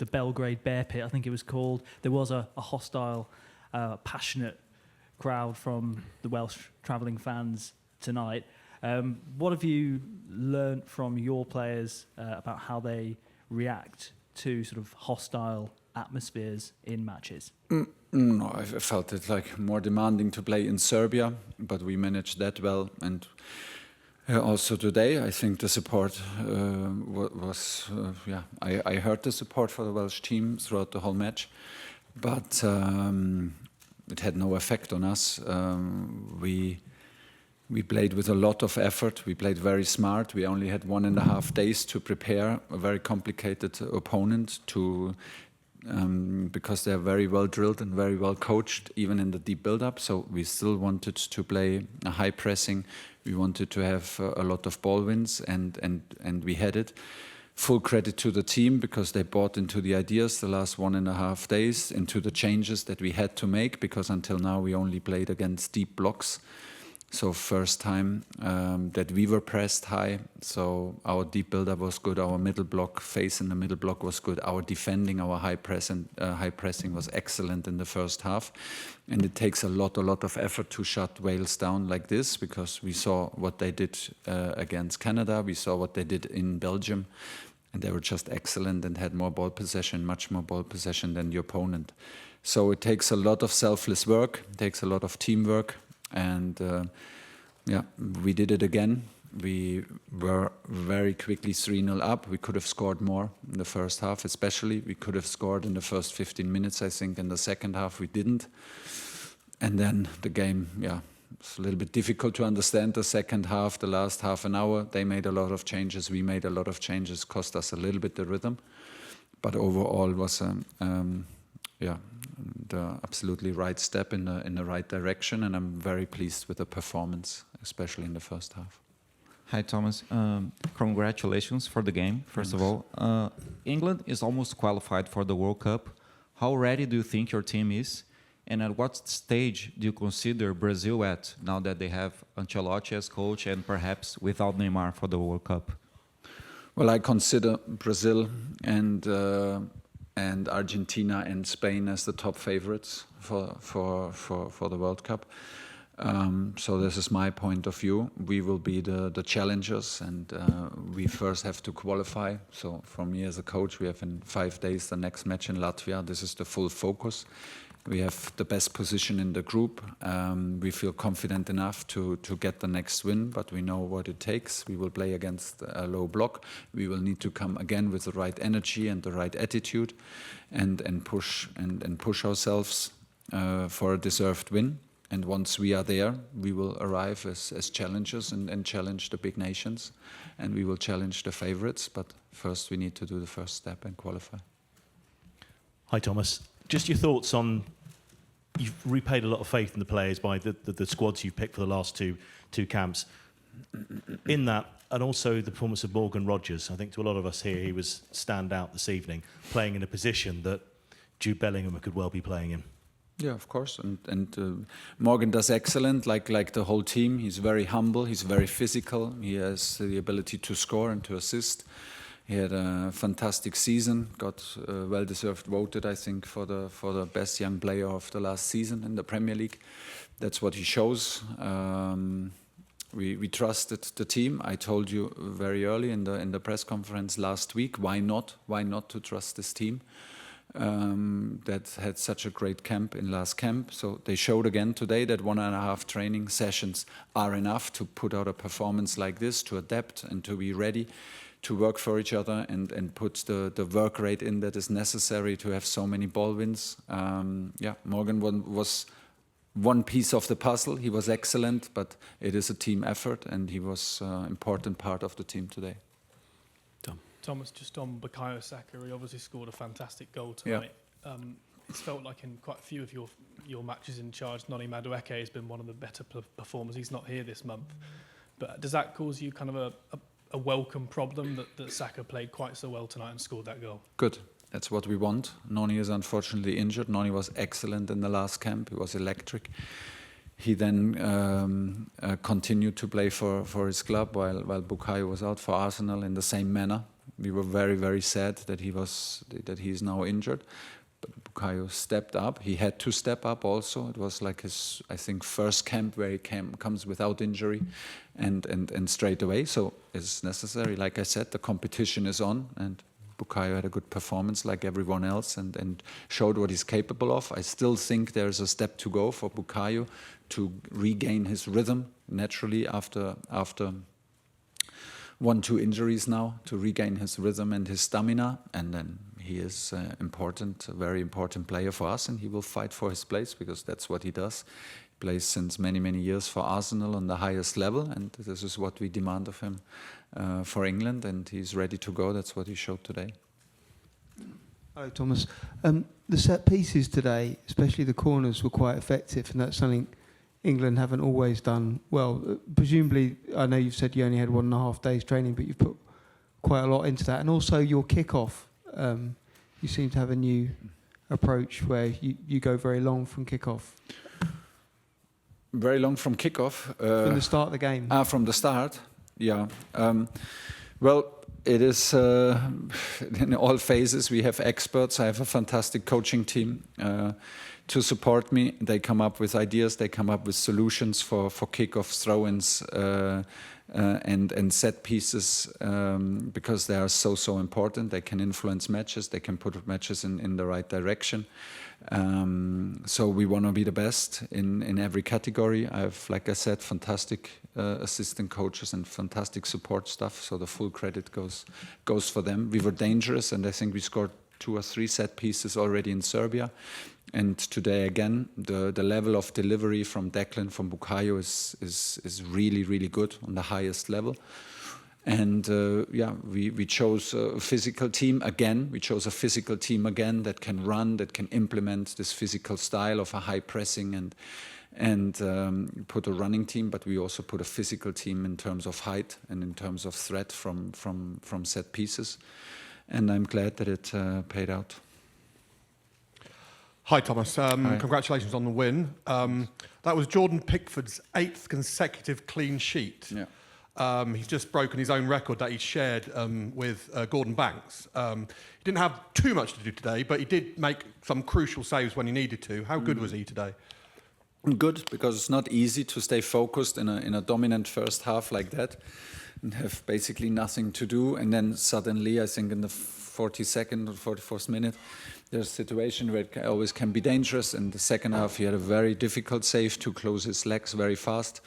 the Belgrade Bear Pit, I think it was called. There was a hostile, passionate crowd from the Welsh travelling fans tonight. What have you learnt from your players about how they react to sort of hostile atmospheres in matches? No, I felt it like more demanding to play in Serbia, but we managed that well. And also today, I think the support was, I heard the support for the Welsh team throughout the whole match, but it had no effect on us. We played with a lot of effort. We played very smart. We only had 1.5 days to prepare a very complicated opponent because they're very well drilled and very well coached, even in the deep build-up. So we still wanted to play a high pressing. We wanted to have a lot of ball wins, and we had it. Full credit to the team because they bought into the ideas the last 1.5 days, into the changes that we had to make, because until now we only played against deep blocks. So first time that we were pressed high. So our deep build-up was good. Our middle block, face in the middle block was good. Our defending, our high pressing was excellent in the first half. And it takes a lot of effort to shut Wales down like this, because we saw what they did against Canada. We saw what they did in Belgium. And they were just excellent and had more ball possession, much more ball possession than the opponent. So it takes a lot of selfless work. It takes a lot of teamwork. And we did it again. We were very quickly 3-0 up. We could have scored more in the first half, especially. We could have scored in the first 15 minutes, I think. In the second half, we didn't. And then the game, it's a little bit difficult to understand the second half, the last half an hour. They made a lot of changes. We made a lot of changes, cost us a little bit the rhythm. But overall, it was the absolutely right step in the right direction, and I'm very pleased with the performance, especially in the first half. Hi, Thomas. Congratulations for the game, first of all. England is almost qualified for the World Cup. How ready do you think your team is? And at what stage do you consider Brazil at, now that they have Ancelotti as coach and perhaps without Neymar for the World Cup? Well, I consider Brazil and Argentina and Spain as the top favorites for the World Cup. So this is my point of view. We will be the challengers, and we first have to qualify. So for me as a coach, we have in 5 days the next match in Latvia. This is the full focus. We have the best position in the group. We feel confident enough to get the next win, but we know what it takes. We will play against a low block. We will need to come again with the right energy and the right attitude, and push ourselves for a deserved win. And once we are there, we will arrive as challengers and challenge the big nations, and we will challenge the favorites. But first, we need to do the first step and qualify. Hi, Thomas. Just your thoughts on, you've repaid a lot of faith in the players by the squads you've picked for the last two camps. In that, and also the performance of Morgan Rogers, I think to a lot of us here, he was stand out this evening, playing in a position that Jude Bellingham could well be playing in. Yeah, of course. And Morgan does excellent, like the whole team. He's very humble, he's very physical. He has the ability to score and to assist. He had a fantastic season, got well-deserved voted, I think, for the best young player of the last season in the Premier League. That's what he shows. We trusted the team. I told you very early in the press conference last week, why not to trust this team that had such a great camp in last camp. So they showed again today that 1.5 training sessions are enough to put out a performance like this, to adapt and to be ready to work for each other and put the work rate in that is necessary to have so many ball wins. Morgan was one piece of the puzzle. He was excellent, but it is a team effort, and he was an important part of the team today. Thomas, just on Bukayo Saka, he obviously scored a fantastic goal tonight. Yeah. It's felt like in quite a few of your matches in charge, Noni Madueke has been one of the better performers. He's not here this month. But does that cause you kind of a welcome problem that Saka played quite so well tonight and scored that goal? Good. That's what we want. Noni is unfortunately injured. Noni was excellent in the last camp. He was electric. He then continued to play for his club while Bukayo was out for Arsenal in the same manner. we were very, very sad that he's now injured. But Bukayo stepped up. He had to step up also. It was like his, I think, first camp where he comes without injury and straight away. So it's necessary. Like I said, the competition is on, and Bukayo had a good performance like everyone else and showed what he's capable of. I still think there's a step to go for Bukayo to regain his rhythm naturally after 1-2 injuries now, to regain his rhythm and his stamina, and then he is a very important player for us, and he will fight for his place because that's what he does. He plays since many, many years for Arsenal on the highest level, and this is what we demand of him for England, and he's ready to go. That's what he showed today. Hello, Thomas. The set pieces today, especially the corners, were quite effective, and that's something England haven't always done well. Presumably, I know you've said you only had 1.5 days training, but you've put quite a lot into that. And also your kickoff, you seem to have a new approach where you go very long from kickoff. Very long from kickoff? From the start of the game. From the start, yeah. Well, it is in all phases. We have experts. I have a fantastic coaching team to support me. They come up with ideas. They come up with solutions for kickoffs, throw-ins, and set pieces because they are so important. They can influence matches. They can put matches in the right direction. So we want to be the best in every category. I have, like I said, fantastic assistant coaches and fantastic support staff. So the full credit goes for them. We were dangerous, and I think we scored 2 or 3 set pieces already in Serbia. And today again, the level of delivery from Declan, from Bukayo is really, really good on the highest level. And we chose a physical team again. We chose a physical team again that can run, that can implement this physical style of a high pressing and put a running team. But we also put a physical team in terms of height and in terms of threat from set pieces. And I'm glad that it paid out. Hi, Thomas. Hi. Congratulations on the win. That was Jordan Pickford's 8th consecutive clean sheet. Yeah. He's just broken his own record that he shared with Gordon Banks. He didn't have too much to do today, but he did make some crucial saves when he needed to. How good was he today? Good, because it's not easy to stay focused in a dominant first half like that and have basically nothing to do. And then suddenly, I think in the 42nd or 44th minute, there's a situation where it always can be dangerous. In the second half, he had a very difficult save to close his legs very fast.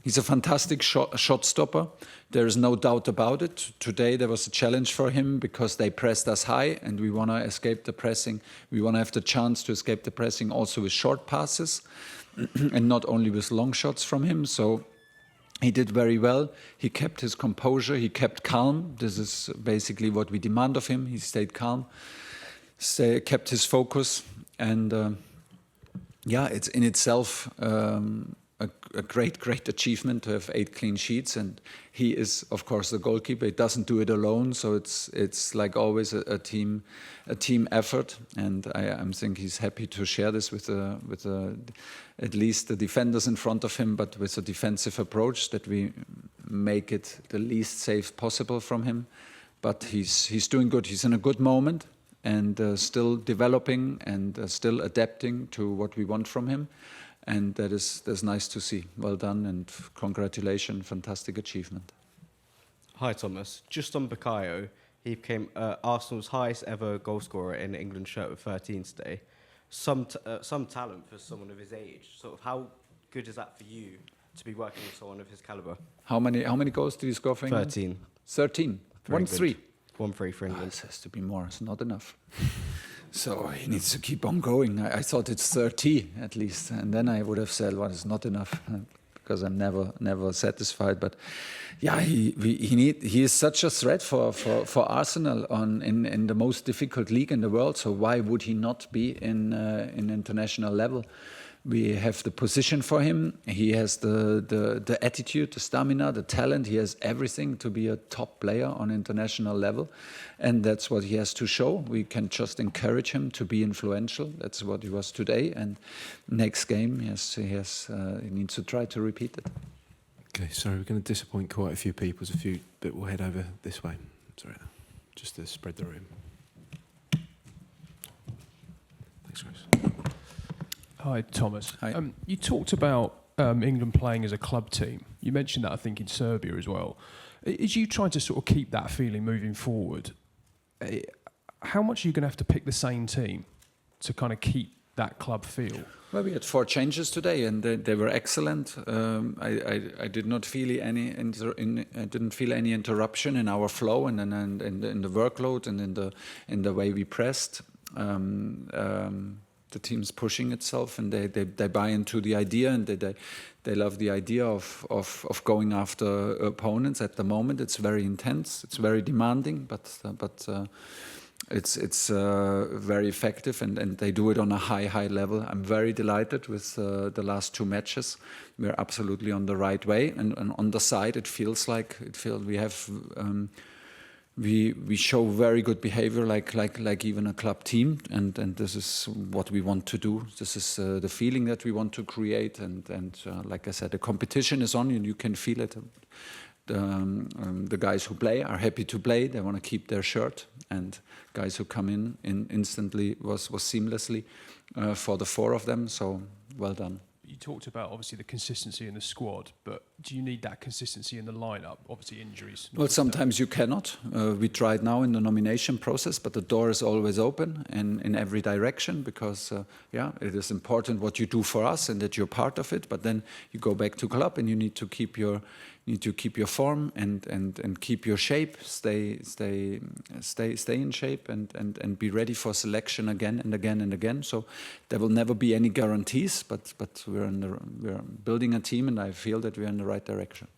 He's a fantastic shot stopper. There is no doubt about it. Today there was a challenge for him because they pressed us high and we want to escape the pressing. We want to have the chance to escape the pressing also with short passes and not only with long shots from him. So he did very well. He kept his composure. He kept calm. This is basically what we demand of him. He stayed calm, kept his focus. And it's in itself a great achievement to have 8 clean sheets, and he is of course the goalkeeper. He doesn't do it alone, so it's like always a team effort, and I think he's happy to share this with at least the defenders in front of him, but with a defensive approach that we make it the least safe possible from him. But he's doing good. He's in a good moment and still developing and still adapting to what we want from him. And that's nice to see. Well done and congratulations, fantastic achievement. Hi Thomas, just on Bukayo, he became Arsenal's highest ever goal scorer in an England shirt with 13 today. Some talent for someone of his age. Sort of how good is that for you to be working with someone of his caliber? How many goals did he score for England? 13. 13? 1-3? 1-3 for England. This has to be more, it's not enough. So he needs to keep on going. I thought it's 30 at least, and then I would have said, well, it's not enough, because I'm never satisfied. But yeah, he is such a threat for Arsenal in the most difficult league in the world. So why would he not be in international level? We have the position for him. He has the attitude, the stamina, the talent. He has everything to be a top player on international level. And that's what he has to show. We can just encourage him to be influential. That's what he was today. And next game, he needs to try to repeat it. Okay, sorry, we're going to disappoint quite a few people. There's a few that will head over this way. Sorry. just to spread the room. Thanks, Chris. Hi, Thomas. Hi. You talked about England playing as a club team. You mentioned that, I think, in Serbia as well. As you trying to sort of keep that feeling moving forward, how much are you going to have to pick the same team to kind of keep that club feel? Well, we had 4 changes today, and they were excellent. I did not feel any interruption in our flow and in the workload and in the way we pressed. The team's pushing itself, and they buy into the idea, and they love the idea of going after opponents. At the moment, it's very intense, it's very demanding, but it's very effective, and they do it on a high level. I'm very delighted with the last 2 matches. We're absolutely on the right way, and on the side, it feels we have. We show very good behavior, like even a club team, and this is what we want to do. This is the feeling that we want to create, and like I said, the competition is on, and you can feel it. The guys who play are happy to play. They want to keep their shirt, and guys who come in instantly was seamlessly for the 4 of them. So well done. You talked about, obviously, the consistency in the squad, but do you need that consistency in the lineup? Obviously, injuries. Well, sometimes you cannot. We tried now in the nomination process, but the door is always open in every direction, because, it is important what you do for us and that you're part of it. But then you go back to club, and you need to keep your form and keep your shape, stay in shape, and be ready for selection again and again and again. So there will never be any guarantees, but we're building a team, and I feel that we're in the right direction.